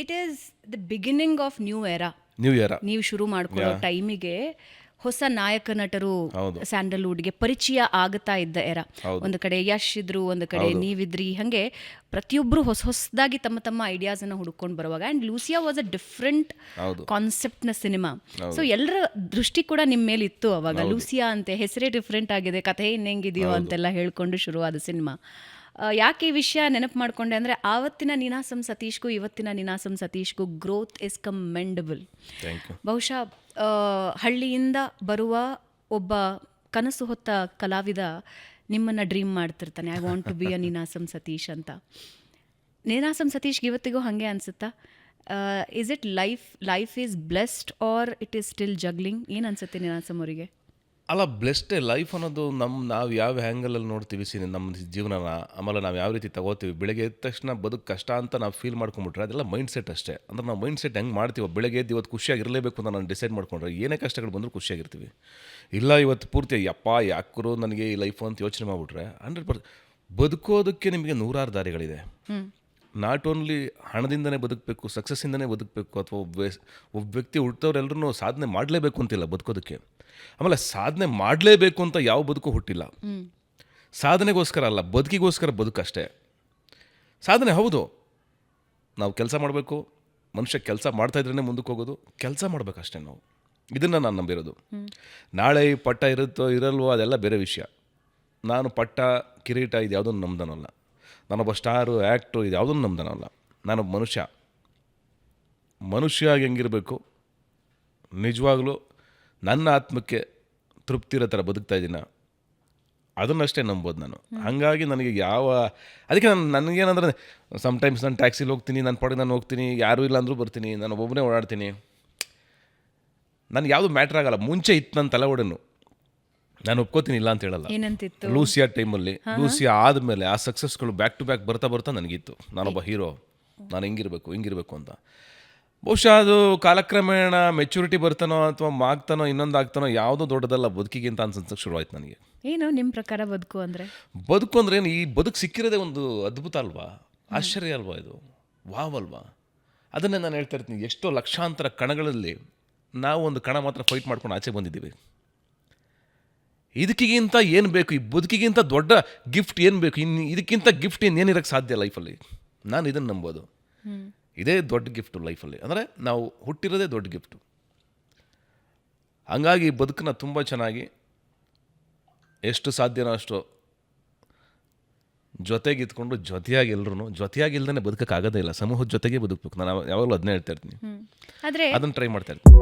It is the beginning of new era. New year ನೀವು ಶುರು ಮಾಡ್ಕೊಳ್ಳೋ ಟೈಮಿಗೆ ಹೊಸ ನಾಯಕ ನಟರು ಹೌದು. ಸ್ಯಾಂಡಲ್ವುಡ್ಗೆ ಪರಿಚಯ ಆಗ್ತಾ ಇದ್ದ ಎರ. ಒಂದು ಕಡೆ ಯಶ್ ಇದ್ರು, ಒಂದು ಕಡೆ ನೀವಿದ್ರಿ. ಹಾಗೆ ಪ್ರತಿಯೊಬ್ಬರು ಹೊಸದಾಗಿ ತಮ್ಮ ತಮ್ಮ ಐಡಿಯಾಸ್ ಅನ್ನ ಹುಡುಕೊಂಡು ಬರುವಾಗ and Lucia was a different concept ನ ಸಿನಿಮಾ. ಸೊ ಎಲ್ಲರ ದೃಷ್ಟಿ ಕೂಡ ನಿಮ್ಮ ಮೇಲೆ ಇತ್ತು ಅವಾಗ. ಲೂಸಿಯಾ ಅಂತ ಹೆಸರೇ ಡಿಫ್ರೆಂಟ್ ಆಗಿದೆ, ಕಥೆ ಇನ್ನೆಂಗಿದೆಯೋ ಅಂತೆಲ್ಲ ಹೇಳ್ಕೊಂಡು ಶುರುವಾದ ಸಿನಿಮಾ. ಯಾಕೆ ಈ ವಿಷಯ ನೆನಪು ಮಾಡ್ಕೊಂಡೆ ಅಂದರೆ, ಆವತ್ತಿನ ನೀನಾಸಂ ಸತೀಶ್ಗೂ ಇವತ್ತಿನ ನೀನಾಸಂ ಸತೀಶ್ಗೂ ಗ್ರೋತ್ ಇಸ್ ಕಮೆಂಡಬಲ್. ಬಹುಶಃ ಹಳ್ಳಿಯಿಂದ ಬರುವ ಒಬ್ಬ ಕನಸು ಹೊತ್ತ ಕಲಾವಿದ ನಿಮ್ಮನ್ನು ಡ್ರೀಮ್ ಮಾಡ್ತಿರ್ತಾನೆ, I want to be a Ninasam Satish ಅಂತ. ನೀನಾಸಂ ಸತೀಶ್ಗೆ ಇವತ್ತಿಗೂ ಹಾಗೆ ಅನಿಸುತ್ತಾ? Is it life is blessed or it is still juggling? ಏನು ಅನಿಸುತ್ತೆ ನೀನಾಸಂ ಅವರಿಗೆ? ಅಲ್ಲ, ಬ್ಲೆಸ್ಟೇ ಲೈಫ್ ಅನ್ನೋದು ನಾವು ಯಾವ ಹ್ಯಾಂಗಲಲ್ಲಿ ನೋಡ್ತೀವಿ ನಮ್ಮ ಜೀವನನ, ಆಮೇಲೆ ನಾವು ಯಾವ ರೀತಿ ತಗೋತೀವಿ. ಬೆಳಗ್ಗೆ ಎದ್ದ ತಕ್ಷಣ ಬದುಕು ಕಷ್ಟ ಅಂತ ನಾವು ಫೀಲ್ ಮಾಡ್ಕೊಂಬಿಟ್ರೆ ಅದೆಲ್ಲ ಮೈಂಡ್ ಸೆಟ್ ಅಷ್ಟೇ. ಅಂದ್ರೆ ನಾವು ಮೈಂಡ್ ಸೆಟ್ ಹೆಂಗೆ ಮಾಡ್ತೀವಿ, ಬೆಳಗ್ಗೆ ಎದ್ದು ಇವತ್ತು ಖುಷಿಯಾಗಿರಲೇಬೇಕು ಅಂತ ನಾನು ಡಿಸೈಡ್ ಮಾಡ್ಕೊಂಡ್ರೆ ಏನೇ ಕಷ್ಟಗಳು ಬಂದರೂ ಖುಷಿಯಾಗಿರ್ತೀವಿ. ಇಲ್ಲ ಇವತ್ತು ಪೂರ್ತಿ ಯಪ್ಪ ಯಾಕರು ನನಗೆ ಈ ಲೈಫು ಅಂತ ಯೋಚನೆ ಮಾಡಿಬಿಟ್ರೆ 100% ಬದುಕೋದಕ್ಕೆ ನಿಮಗೆ ನೂರಾರು ದಾರಿಗಳಿದೆ. ನಾಟ್ ಓನ್ಲಿ ಹಣದಿಂದನೇ ಬದುಕಬೇಕು, ಸಕ್ಸಸ್ಸಿಂದನೇ ಬದುಕಬೇಕು, ಅಥವಾ ಒಬ್ಬ ವ್ಯಕ್ತಿ ಹುಟ್ಟೋರೆಲ್ಲರೂ ಸಾಧನೆ ಮಾಡಲೇಬೇಕು ಅಂತಿಲ್ಲ ಬದುಕೋದಕ್ಕೆ. ಆಮೇಲೆ ಸಾಧನೆ ಮಾಡಲೇಬೇಕು ಅಂತ ಯಾವ ಬದುಕು ಹುಟ್ಟಿಲ್ಲ. ಸಾಧನೆಗೋಸ್ಕರ ಅಲ್ಲ, ಬದುಕಿಗೋಸ್ಕರ ಬದುಕಷ್ಟೇ. ಸಾಧನೆ ಹೌದು, ನಾವು ಕೆಲಸ ಮಾಡಬೇಕು, ಮನುಷ್ಯ ಕೆಲಸ ಮಾಡ್ತಾಯಿದ್ರೇ ಮುಂದಕ್ಕೆ ಹೋಗೋದು, ಕೆಲಸ ಮಾಡಬೇಕಷ್ಟೇ ನಾವು. ಇದನ್ನು ನಾನು ನಂಬಿರೋದು. ನಾಳೆ ಈ ಪಟ್ಟ ಇರುತ್ತೋ ಇರಲ್ವೋ ಅದೆಲ್ಲ ಬೇರೆ ವಿಷಯ. ನಾನು ಪಟ್ಟ ಕಿರೀಟ ಇದು ಯಾವುದನ್ನು ನಂಬ್ದನಲ್ಲ, ನಾನೊಬ್ಬ ಸ್ಟಾರು ಆ್ಯಕ್ಟ್ರು ಇದು ಯಾವುದನ್ನು ನಂಬ್ದನಲ್ಲ. ನಾನೊಬ್ಬ ಮನುಷ್ಯ ಹೆಂಗಿರಬೇಕು, ನಿಜವಾಗ್ಲೂ ನನ್ನ ಆತ್ಮಕ್ಕೆ ತೃಪ್ತಿ ಇರೋ ಥರ ಬದುಕ್ತಾ ಇದ್ದೀನ, ಅದನ್ನಷ್ಟೇ ನಂಬೋದು ನಾನು. ಹಾಗಾಗಿ ನನಗೆ ಅದಕ್ಕೆ ನನಗೇನಂದ್ರೆ ಸಮ್ಟೈಮ್ಸ್ ನಾನು ಟ್ಯಾಕ್ಸಿಲಿ ಹೋಗ್ತೀನಿ, ನನ್ನ ಪಾಡಿಗೆ ನಾನು ಹೋಗ್ತೀನಿ, ಯಾರೂ ಇಲ್ಲ ಅಂದರೂ ಬರ್ತೀನಿ, ನಾನು ಒಬ್ಬನೇ ಓಡಾಡ್ತೀನಿ. ನನಗೆ ಯಾವುದು ಮ್ಯಾಟ್ರ್ ಆಗಲ್ಲ. ಮುಂಚೆ ಇತ್ತು ನನ್ನ ತಲೆ ಓಡನ್ನು, ನಾನು ಒಪ್ಕೋತೀನಿ, ಇಲ್ಲ ಅಂತ ಹೇಳಲ್ಲ. ಲೂಸಿಯಾ ಟೈಮಲ್ಲಿ, ಲೂಸಿಯಾ ಆದಮೇಲೆ ಆ ಸಕ್ಸಸ್ಗಳು ಬ್ಯಾಕ್ ಟು ಬ್ಯಾಕ್ ಬರ್ತಾ ನನಗಿತ್ತು, ನಾನೊಬ್ಬ ಹೀರೋ, ನಾನು ಹಿಂಗಿರಬೇಕು ಅಂತ. ಬಹುಶಃ ಅದು ಕಾಲಕ್ರಮೇಣ ಮೆಚುರಿಟಿ ಬರ್ತಾನೋ ಅಥವಾ ಮಾಗ್ತಾನೋ ಇನ್ನೊಂದು ಆಗ್ತಾನೋ ಯಾವುದೋ ದೊಡ್ಡದಲ್ಲ ಬದುಕಿಗಿಂತ ಅನ್ಸೋಕ್ಕೆ ಶುರುವಾಯ್ತು ನನಗೆ. ಏನು ನಿಮ್ಮ ಪ್ರಕಾರ ಬದುಕು ಅಂದರೆ ಏನು? ಈ ಬದುಕು ಸಿಕ್ಕಿರೋದೇ ಒಂದು ಅದ್ಭುತ ಅಲ್ವಾ, ಆಶ್ಚರ್ಯ ಅಲ್ವಾ, ಇದು ವಾವ್ ಅಲ್ವಾ? ಅದನ್ನೇ ನಾನು ಹೇಳ್ತಾ ಇರ್ತೀನಿ. ಎಷ್ಟೋ ಲಕ್ಷಾಂತರ ಕಣಗಳಲ್ಲಿ ನಾವು ಒಂದು ಕಣ ಮಾತ್ರ ಫೈಟ್ ಮಾಡ್ಕೊಂಡು ಆಚೆ ಬಂದಿದ್ದೀವಿ. ಇದಕ್ಕಿಂತ ಏನು ಬೇಕು? ಈ ಬದುಕಿಗಿಂತ ದೊಡ್ಡ ಗಿಫ್ಟ್ ಏನು ಬೇಕು? ಇದಕ್ಕಿಂತ ಗಿಫ್ಟ್ ಏನಿರೋಕ್ಕೆ ಸಾಧ್ಯ ಲೈಫಲ್ಲಿ? ನಾನು ಇದನ್ನು ನಂಬೋದು. ಇದೇ ದೊಡ್ಡ ಗಿಫ್ಟು ಲೈಫಲ್ಲಿ. ಅಂದರೆ ನಾವು ಹುಟ್ಟಿರೋದೇ ದೊಡ್ಡ ಗಿಫ್ಟು. ಹಂಗಾಗಿ ಬದುಕನ್ನ ತುಂಬ ಚೆನ್ನಾಗಿ ಎಷ್ಟು ಸಾಧ್ಯನೋ ಅಷ್ಟು ಜೊತೆಗಿದ್ಕೊಂಡು ಜೊತೆಯಾಗಿಲ್ದೇ ಬದುಕೋಕ್ಕಾಗೋದೇ ಇಲ್ಲ. ಸಮೂಹದ ಜೊತೆಗೆ ಬದುಕಬೇಕು. ನಾನು ಯಾವಾಗಲೂ ಅದನ್ನೇ ಹೇಳ್ತಾ ಇರ್ತೀನಿ, ಅದನ್ನು ಟ್ರೈ ಮಾಡ್ತಾ ಇರ್ತೀನಿ.